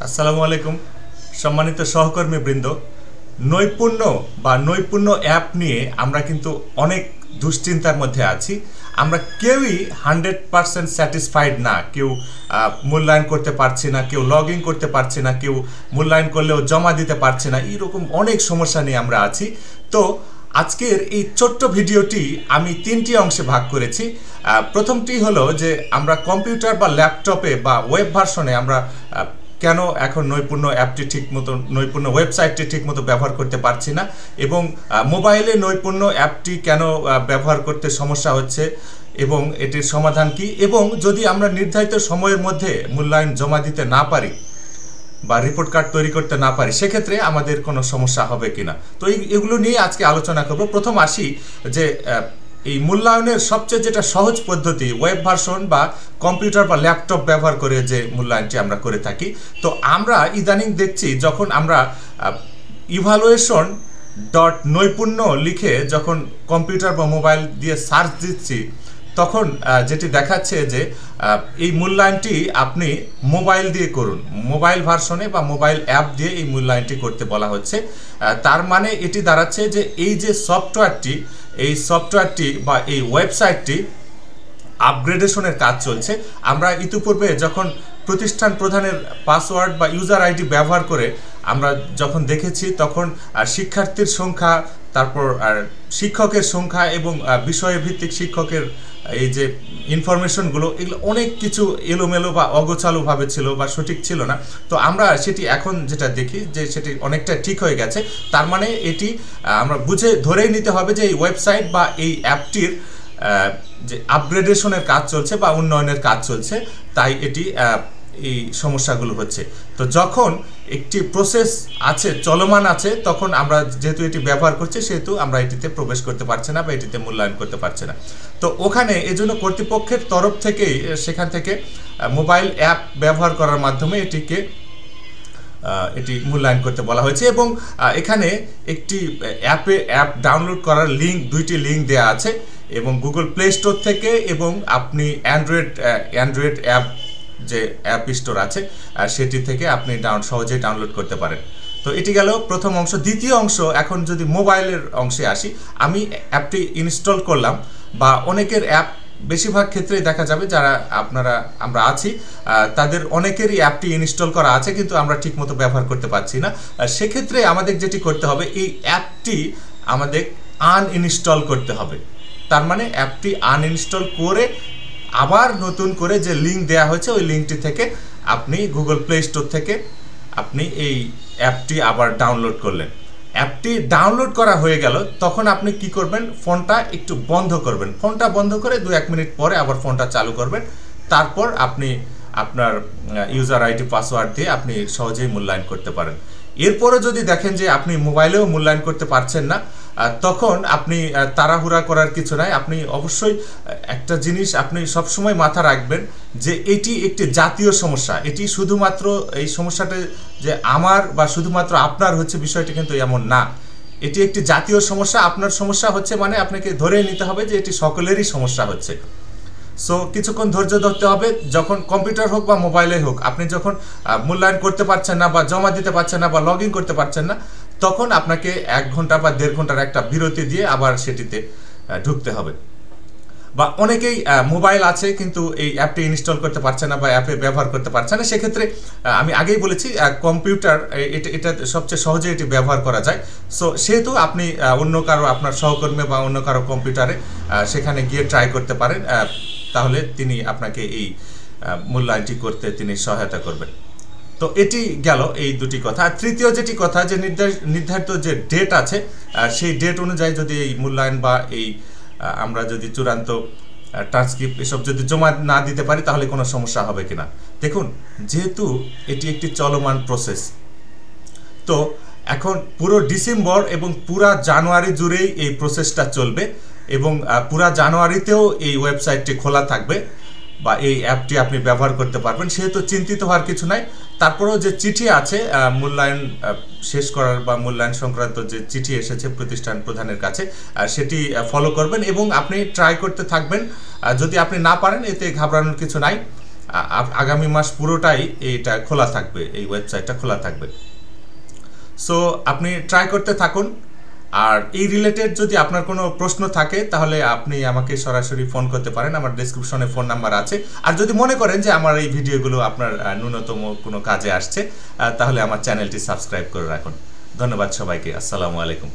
আসসালামু আলাইকুম সম্মানিত সহকর্মী বৃন্দ। নৈপুণ্য বা নৈপুণ্য অ্যাপ নিয়ে আমরা কিন্তু অনেক দুশ্চিন্তার মধ্যে আছি। আমরা কেউই 100% স্যাটিসফাইড না। কেউ মূল্যায়ন করতে পারছি না, কেউ লগ ইন করতে পারছি না, কেউ মূল্যায়ন করলেও জমা দিতে পারছে না। এইরকম অনেক সমস্যা নিয়ে আমরা আছি। তো আজকের এই ছোট্ট ভিডিওটি আমি 3টি অংশে ভাগ করেছি। প্রথমটি হলো যে আমরা কম্পিউটার বা ল্যাপটপে বা ওয়েব ভার্সনে আমরা কেন এখন নৈপুণ্য অ্যাপটি ঠিকমতো, নৈপুণ্য ওয়েবসাইটটি ঠিকমতো ব্যবহার করতে পারছি না, এবং মোবাইলে নৈপুণ্য অ্যাপটি কেন ব্যবহার করতে সমস্যা হচ্ছে এবং এটির সমাধান কি, এবং যদি আমরা নির্ধারিত সময়ের মধ্যে মূল্যায়ন জমা দিতে না পারি বা রিপোর্ট কার্ড তৈরি করতে না পারি, সেক্ষেত্রে আমাদের কোনো সমস্যা হবে কিনা। তো এগুলো নিয়ে আজকে আলোচনা করব। প্রথম আসি যে এই মূল্যায়নের সবচেয়ে যেটা সহজ পদ্ধতি, ওয়েব ভার্সন বা কম্পিউটার বা ল্যাপটপ ব্যবহার করে যে মূল্যায়নটি আমরা করে থাকি। তো আমরা ইদানিং দেখছি, যখন আমরা evaluation.noipunno লিখে যখন কম্পিউটার বা মোবাইল দিয়ে সার্চ দিচ্ছি, তখন যেটি দেখাচ্ছে যে এই মূল্যায়নটি আপনি মোবাইল দিয়ে করুন, মোবাইল ভার্সনে বা মোবাইল অ্যাপ দিয়ে এই মূল্যায়নটি করতে বলা হচ্ছে। তার মানে এটি দাঁড়াচ্ছে যে এই যে সফটওয়্যারটি বা এই ওয়েবসাইটটি আপগ্রেডেশনের কাজ চলছে। আমরা ইতিপূর্বে যখন প্রতিষ্ঠান প্রধানের পাসওয়ার্ড বা ইউজার আইডি ব্যবহার করে আমরা যখন দেখেছি, তখন শিক্ষার্থীর সংখ্যা, তারপর শিক্ষকের সংখ্যা এবং বিষয়ভিত্তিক শিক্ষকের এই যে ইনফরমেশনগুলো, এগুলো অনেক কিছু এলোমেলো বা অগোছালোভাবে ছিল বা সঠিক ছিল না। তো আমরা সেটি এখন যেটা দেখি যে সেটি অনেকটা ঠিক হয়ে গেছে। তার মানে এটি আমরা ধরেই নিতে হবে যে এই ওয়েবসাইট বা এই অ্যাপটির যে আপগ্রেডেশনের কাজ চলছে বা উন্নয়নের কাজ চলছে, তাই এটি এই সমস্যাগুলো হচ্ছে। তো যখন একটি প্রসেস আছে, চলমান আছে, তখন আমরা যেহেতু এটি ব্যবহার করছি, সেহেতু আমরা এটিতে প্রবেশ করতে পারছি না বা এটিতে মূল্যায়ন করতে পারছি না। তো ওখানে এজন্য কর্তৃপক্ষের তরফ থেকেই সেখান থেকে মোবাইল অ্যাপ ব্যবহার করার মাধ্যমে এটি মূল্যায়ন করতে বলা হয়েছে। এবং এখানে একটি অ্যাপ ডাউনলোড করার দুইটি লিঙ্ক দেওয়া আছে, এবং গুগল প্লে স্টোর থেকে, এবং আপনি অ্যান্ড্রয়েড অ্যাপ যে অ্যাপ স্টোর আছে সেটি থেকে আপনি সহজেই ডাউনলোড করতে পারেন। তো এটি গেল প্রথম অংশ। দ্বিতীয় অংশ, এখন যদি মোবাইলের অংশে আসি, আমি অ্যাপটি ইনস্টল করলাম, বা অনেকের অ্যাপ, বেশিরভাগ ক্ষেত্রেই দেখা যাবে যারা আমরা আছি তাদের অনেকেরই অ্যাপটি ইনস্টল করা আছে, কিন্তু আমরা ঠিকমতো ব্যবহার করতে পারছি না। সেক্ষেত্রে আমাদের যেটি করতে হবে, এই অ্যাপটি আমাদের আনইনস্টল করতে হবে। তার মানে অ্যাপটি আনইনস্টল করে আবার নতুন করে যে লিঙ্ক দেওয়া হয়েছে, ওই লিঙ্কটি থেকে আপনি গুগল প্লে স্টোর থেকে আপনি এই অ্যাপটি আবার ডাউনলোড করলেন। অ্যাপটি ডাউনলোড করা হয়ে গেল, তখন আপনি কি করবেন, ফোনটা একটু বন্ধ করবেন। ফোনটা বন্ধ করে 2-1 মিনিট পরে আবার ফোনটা চালু করবেন। তারপর আপনি আপনার ইউজার আইডি পাসওয়ার্ড দিয়ে আপনি সহজেই মূল্যায়ন করতে পারেন। এরপরে যদি দেখেন যে আপনি মোবাইলেও মূল্যায়ন করতে পারছেন না, তখন আপনি তাড়াহুড়া করার কিছু নাই। আপনি অবশ্যই একটা জিনিস আপনি সবসময় মাথা রাখবেন যে এটি একটি জাতীয় সমস্যা। এটি শুধুমাত্র এই সমস্যাটা যে আমার বা শুধুমাত্র আপনার হচ্ছে, বিষয়টি কিন্তু এমন না। এটি একটি জাতীয় সমস্যা। আপনার সমস্যা হচ্ছে মানে আপনাকে ধরে নিতে হবে যে এটি সকলেরই সমস্যা হচ্ছে। সো কিছুক্ষণ ধৈর্য ধরতে হবে। যখন কম্পিউটার হোক বা মোবাইলে হোক, আপনি যখন মূল্যায়ন করতে পারছেন না বা জমা দিতে পারছেন না বা লগ ইন করতে পারছেন না, তখন আপনাকে 1 ঘন্টা বা 1.5 ঘন্টার একটা বিরতি দিয়ে আবার সেটিতে ঢুকতে হবে। বা অনেকেই মোবাইল আছে কিন্তু এই অ্যাপটি ইনস্টল করতে পারছে না বা অ্যাপে ব্যবহার করতে পারছে না। সেক্ষেত্রে আমি আগেই বলেছি, কম্পিউটার এটা সবচেয়ে সহজে এটি ব্যবহার করা যায়। সো সেহেতু আপনি অন্য কারো, আপনার সহকর্মী বা অন্য কারো কম্পিউটারে সেখানে গিয়ে ট্রাই করতে পারেন। তাহলে তিনি আপনাকে এই মূল্যায়নটি করতে তিনি সহায়তা করবেন। তো এটি গেল এই দুটি কথা। আর তৃতীয় যেটি কথা, যে নির্ধারিত যে ডেট আছে, সেই ডেট অনুযায়ী যদি এই মূল্যায়ন বা এই আমরা যদি চূড়ান্ত ট্রান্সক্রিপ্ট এসব যদি জমা না দিতে পারি, তাহলে কোনো সমস্যা হবে কিনা। দেখুন, যেহেতু এটি একটি চলমান প্রসেস, তো এখন পুরো ডিসেম্বর এবং পুরা জানুয়ারি জুড়েই এই প্রসেসটা চলবে, এবং পুরা জানুয়ারিতেও এই ওয়েবসাইটটি খোলা থাকবে বা এই অ্যাপটি আপনি ব্যবহার করতে পারবেন। সেহেতু চিন্তিত হওয়ার কিছু নাই। তারপরেও যে চিঠি আছে মূল্যায়ন শেষ করার বা মূল্যায়ন সংক্রান্ত যে চিঠি এসেছে প্রতিষ্ঠান প্রধানের কাছে, সেটি ফলো করবেন এবং আপনি ট্রাই করতে থাকবেন। যদি আপনি না পারেন, এতে ঘাবড়ানোর কিছু নাই। আগামী মাস পুরোটাই এটা খোলা থাকবে, এই ওয়েবসাইটটা খোলা থাকবে। সো আপনি ট্রাই করতে থাকুন। আর এই রিলেটেড যদি আপনার কোনো প্রশ্ন থাকে তাহলে আপনি আমাকে সরাসরি ফোন করতে পারেন, আমার ডেসক্রিপশনে ফোন নাম্বার আছে। আর যদি মনে করেন যে আমার এই ভিডিওগুলো আপনার ন্যূনতম কোনো কাজে আসছে, তাহলে আমার চ্যানেলটি সাবস্ক্রাইব করে রাখুন। ধন্যবাদ সবাইকে। আসসালামু আলাইকুম।